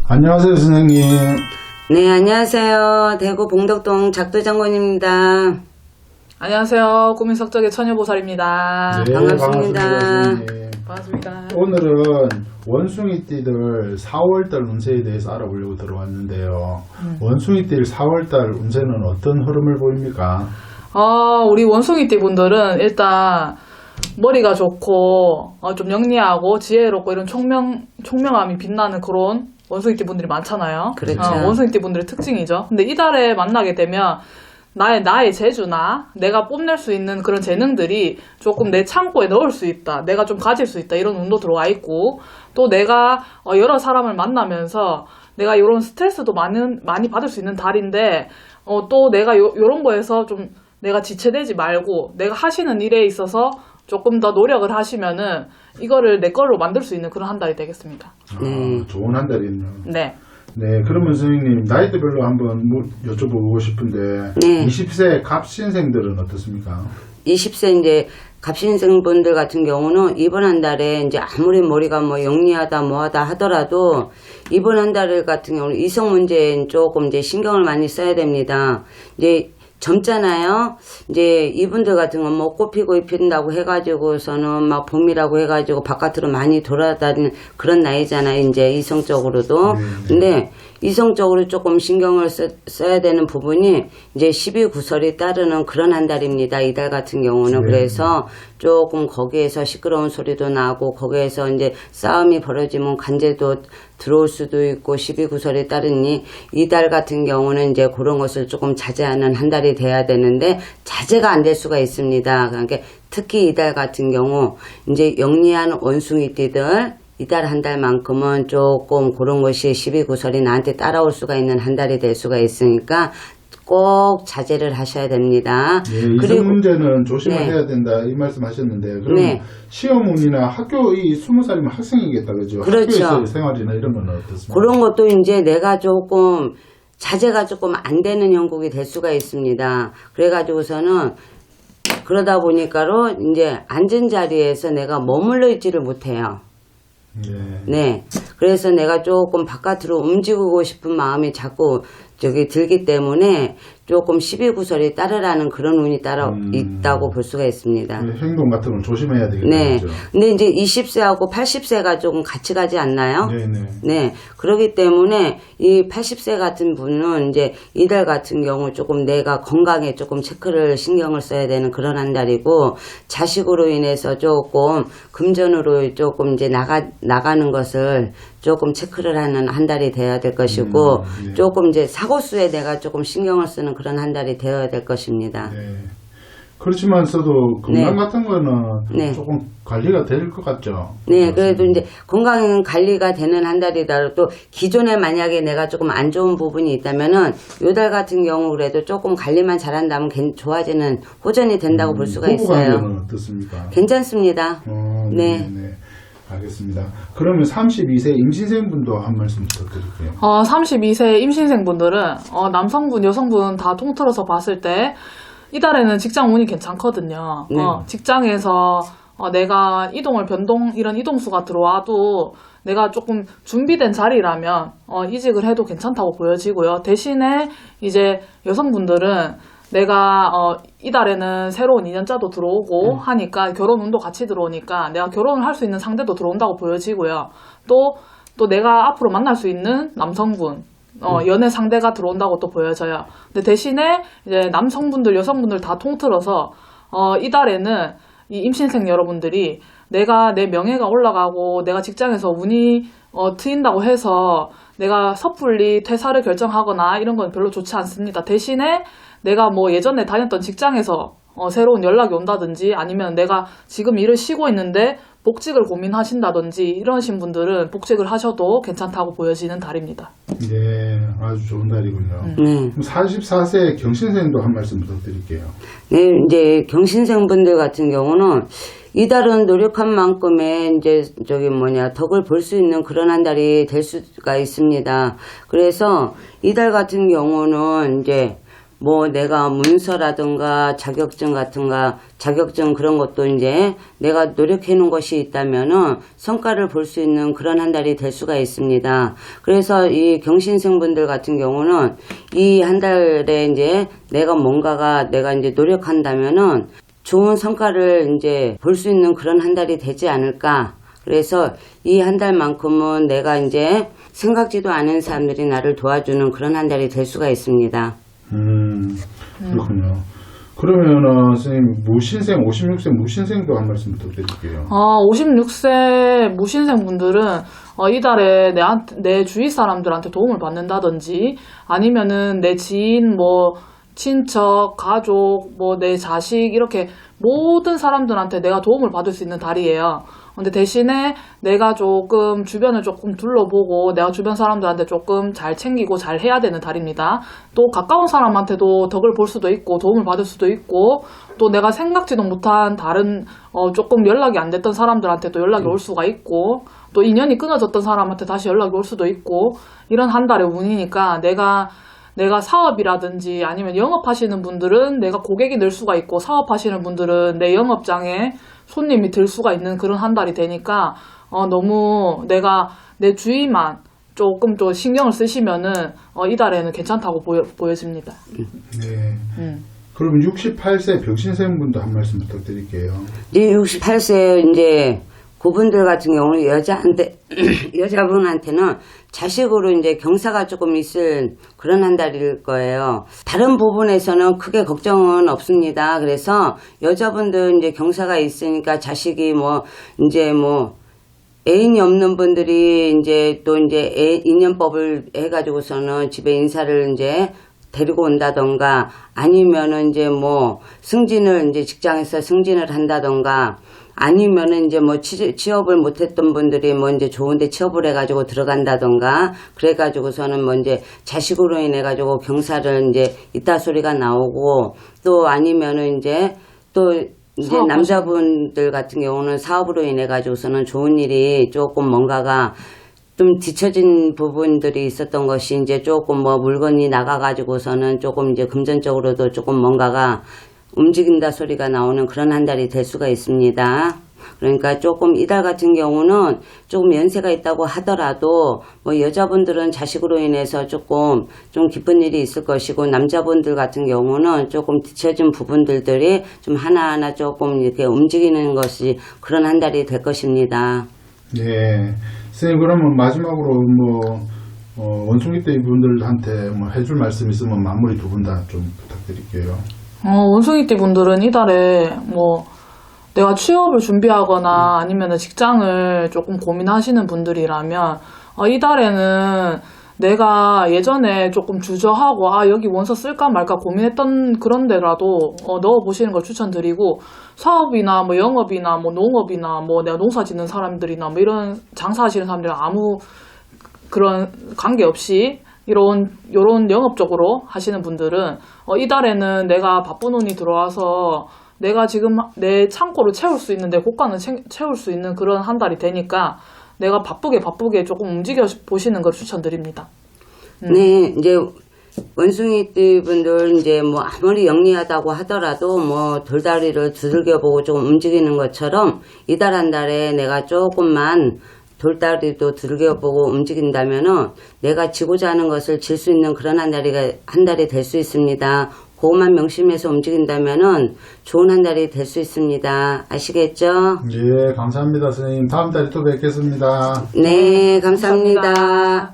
안녕하세요, 선생님. 네, 안녕하세요. 대구 봉덕동 작두장군입니다. 안녕하세요. 꾸민석적의 처녀보살입니다. 네, 반갑습니다. 선생님. 반갑습니다. 오늘은 원숭이띠들 4월달 운세에 대해서 알아보려고 들어왔는데요. 원숭이띠 4월달 운세는 어떤 흐름을 보입니까? 우리 원숭이띠 분들은 일단 머리가 좋고 좀 영리하고 지혜롭고 이런 총명함이 빛나는 그런 원숭이띠 분들이 많잖아요. 그렇죠. 원숭이띠 분들의 특징이죠. 근데 이달에 만나게 되면 나의 재주나 내가 뽐낼 수 있는 그런 재능들이 조금 내 창고에 넣을 수 있다. 내가 좀 가질 수 있다. 이런 운도 들어와 있고, 또 내가 여러 사람을 만나면서 내가 이런 스트레스도 많이 받을 수 있는 달인데, 또 내가 요런 거에서 좀 내가 지체되지 말고 내가 하시는 일에 있어서 조금 더 노력을 하시면은 이거를 내 걸로 만들 수 있는 그런 한 달이 되겠습니다. 좋은 한 달이네요. 네. 네, 그러면 선생님 나이대별로 한번 여쭤보고 싶은데 네. 20세 갑신생들은 어떻습니까? 20세 이제 갑신생분들 같은 경우는 이번 한 달에 이제 아무리 머리가 뭐 영리하다 뭐하다 하더라도 이번 한 달 같은 경우는 이성 문제에 조금 이제 신경을 많이 써야 됩니다. 이제 젊잖아요. 이제 이분들 같은 건 뭐 꽃피고 잎힌다고 해가지고서는 막 봄이라고 해가지고 바깥으로 많이 돌아다니는 그런 나이잖아요. 이제 이성적으로도. 근데 이성적으로 조금 신경을 써야 되는 부분이 이제 12구설이 따르는 그런 한 달입니다. 이달 같은 경우는. 그래서 조금 거기에서 시끄러운 소리도 나고 거기에서 이제 싸움이 벌어지면 간제도 들어올 수도 있고 12구설이 따르니 이달 같은 경우는 이제 그런 것을 조금 자제하는 한 달이 돼야 되는데 자제가 안 될 수가 있습니다. 그러니까 특히 이달 같은 경우 이제 영리한 원숭이띠들 이달 한 달만큼은 조금 그런 것이 12구설이 나한테 따라올 수가 있는 한 달이 될 수가 있으니까 꼭 자제를 하셔야 됩니다. 네, 이성 문제는 조심해야 된다 이 말씀하셨는데 그럼 시어머니나 학교 이 20살이면 학생이겠다 그죠? 그렇죠. 학교에서 생활이나 이런 건 어떻습니까? 그런 것도 이제 내가 조금 자제가 조금 안 되는 형국이 될 수가 있습니다. 그래가지고서는 그러다 보니까로 이제 앉은 자리에서 내가 머물러 있지를 못해요. 네. 그래서 내가 조금 바깥으로 움직이고 싶은 마음이 자꾸 들기 때문에 조금 12구설이 따르라는 그런 운이 따라 있다고 볼 수가 있습니다. 행동 같은 건 조심해야 되겠죠. 네. 근데 이제 20세하고 80세가 조금 같이 가지 않나요? 네네. 네. 그렇기 때문에 이 80세 같은 분은 이제 이달 같은 경우 조금 내가 건강에 조금 체크를 신경을 써야 되는 그런 한 달이고 자식으로 인해서 조금 금전으로 조금 이제 나가는 것을 조금 체크를 하는 한 달이 되어야 될 것이고 조금 이제 사고수에 내가 조금 신경을 쓰는 그런 한 달이 되어야 될 것입니다. 네. 그렇지만서도 건강 같은 거는 조금 관리가 될 것 같죠. 네, 그래도 이제 건강 관리가 되는 한 달이다. 또 기존에 만약에 내가 조금 안 좋은 부분이 있다면은 요 달 같은 경우 그래도 조금 관리만 잘한다면 좋아지는 호전이 된다고 볼 수가 있어요. 부부관계는 어떻습니까? 괜찮습니다. 네. 알겠습니다. 그러면 32세 임신생분도 한 말씀 부탁드릴게요. 32세 임신생분들은 남성분, 여성분 다 통틀어서 봤을 때 이달에는 직장 운이 괜찮거든요. 직장에서 내가 이런 이동수가 들어와도 내가 조금 준비된 자리라면 이직을 해도 괜찮다고 보여지고요. 대신에 이제 여성분들은 내가 이달에는 새로운 인연자도 들어오고 하니까 결혼 운도 같이 들어오니까 내가 결혼을 할 수 있는 상대도 들어온다고 보여지고요. 또 내가 앞으로 만날 수 있는 남성분 연애 상대가 들어온다고 또 보여져요. 근데 대신에 이제 남성분들, 여성분들 다 통틀어서 이달에는 이 임신생 여러분들이 내가 내 명예가 올라가고 내가 직장에서 운이 트인다고 해서 내가 섣불리 퇴사를 결정하거나 이런 건 별로 좋지 않습니다. 대신에 내가 뭐 예전에 다녔던 직장에서 새로운 연락이 온다든지 아니면 내가 지금 일을 쉬고 있는데 복직을 고민하신다든지 이러신 분들은 복직을 하셔도 괜찮다고 보여지는 달입니다. 네, 아주 좋은 달이군요. 그럼 44세 경신생도 한 말씀 부탁드릴게요. 네, 이제 경신생분들 같은 경우는 이달은 노력한 만큼의 이제 덕을 볼 수 있는 그런 한 달이 될 수가 있습니다. 그래서 이달 같은 경우는 이제 뭐 내가 문서라든가 자격증 그런 것도 이제 내가 노력해 놓은 것이 있다면은 성과를 볼 수 있는 그런 한 달이 될 수가 있습니다. 그래서 이 경신생분들 같은 경우는 이 한 달에 이제 내가 이제 노력한다면은 좋은 성과를 이제 볼 수 있는 그런 한 달이 되지 않을까. 그래서 이 한 달만큼은 내가 이제 생각지도 않은 사람들이 나를 도와주는 그런 한 달이 될 수가 있습니다. 그렇군요. 그러면은 선생님 무신생 56세 무신생도 한 말씀 부탁드릴게요. 56세 무신생 분들은 이달에 내 주위 사람들한테 도움을 받는다든지 아니면은 내 지인 뭐 친척, 가족, 뭐 내 자식 이렇게 모든 사람들한테 내가 도움을 받을 수 있는 달이에요. 근데 대신에 내가 조금 주변을 조금 둘러보고 내가 주변 사람들한테 조금 잘 챙기고 잘 해야 되는 달입니다. 또 가까운 사람한테도 덕을 볼 수도 있고 도움을 받을 수도 있고 또 내가 생각지도 못한 다른 조금 연락이 안 됐던 사람들한테도 연락이 올 수가 있고 또 인연이 끊어졌던 사람한테 다시 연락이 올 수도 있고 이런 한 달의 운이니까 내가 사업이라든지 아니면 영업하시는 분들은 내가 고객이 늘 수가 있고 사업하시는 분들은 내 영업장에 손님이 들 수가 있는 그런 한 달이 되니까 너무 내가 내 주위만 조금 더 신경을 쓰시면은 이달에는 괜찮다고 보여집니다. 네. 그럼 68세 병신생분도 한 말씀 부탁드릴게요. 이 68세 이제 그분들 같은 경우는 여자분한테는 자식으로 이제 경사가 조금 있을 그런 한 달일 거예요. 다른 부분에서는 크게 걱정은 없습니다. 그래서 여자분들 이제 경사가 있으니까 자식이 애인이 없는 분들이 이제 또 이제 인연법을 해가지고서는 집에 인사를 이제 데리고 온다던가 아니면은 이제 승진을 이제 직장에서 승진을 한다던가 아니면은 이제 취업을 못했던 분들이 이제 좋은데 취업을 해가지고 들어간다던가 그래가지고서는 이제 자식으로 인해가지고 경사를 이제 있다 소리가 나오고 또 아니면은 이제 남자분들 같은 경우는 사업으로 인해가지고서는 좋은 일이 조금 뭔가가 좀 뒤처진 부분들이 있었던 것이 이제 조금 물건이 나가가지고서는 조금 이제 금전적으로도 조금 뭔가가 움직인다 소리가 나오는 그런 한 달이 될 수가 있습니다. 그러니까 조금 이달 같은 경우는 조금 연세가 있다고 하더라도 여자분들은 자식으로 인해서 조금 좀 기쁜 일이 있을 것이고 남자분들 같은 경우는 조금 뒤처진 부분들이 좀 하나하나 조금 이렇게 움직이는 것이 그런 한 달이 될 것입니다. 네. 선생님 그러면 마지막으로 원숭이떼 분들한테 해줄 말씀 있으면 마무리 두 분 다 좀 부탁드릴게요. 원숭이띠 분들은 이달에 내가 취업을 준비하거나 아니면 직장을 조금 고민하시는 분들이라면 이달에는 내가 예전에 조금 주저하고 여기 원서 쓸까 말까 고민했던 그런 데라도 넣어보시는 걸 추천드리고 사업이나 영업이나 농업이나 내가 농사 짓는 사람들이나 이런 장사하시는 사람들이랑 아무 그런 관계없이 요런 영업적으로 하시는 분들은 이달에는 내가 바쁜 운이 들어와서 내가 지금 내 창고를 채울 수 있는 내 고가는 채울 수 있는 그런 한 달이 되니까 내가 바쁘게 조금 움직여 보시는 걸 추천드립니다. 네, 이제 원숭이띠 분들 이제 아무리 영리하다고 하더라도 돌다리를 두들겨보고 조금 움직이는 것처럼 이달 한 달에 내가 조금만 돌다리도 두들겨보고 움직인다면은 내가 지고자 하는 것을 질 수 있는 그런 한 달이 될 수 있습니다. 그것만 명심해서 움직인다면은 좋은 한 달이 될 수 있습니다. 아시겠죠? 예, 감사합니다, 선생님. 다음 달에 또 뵙겠습니다. 네, 감사합니다.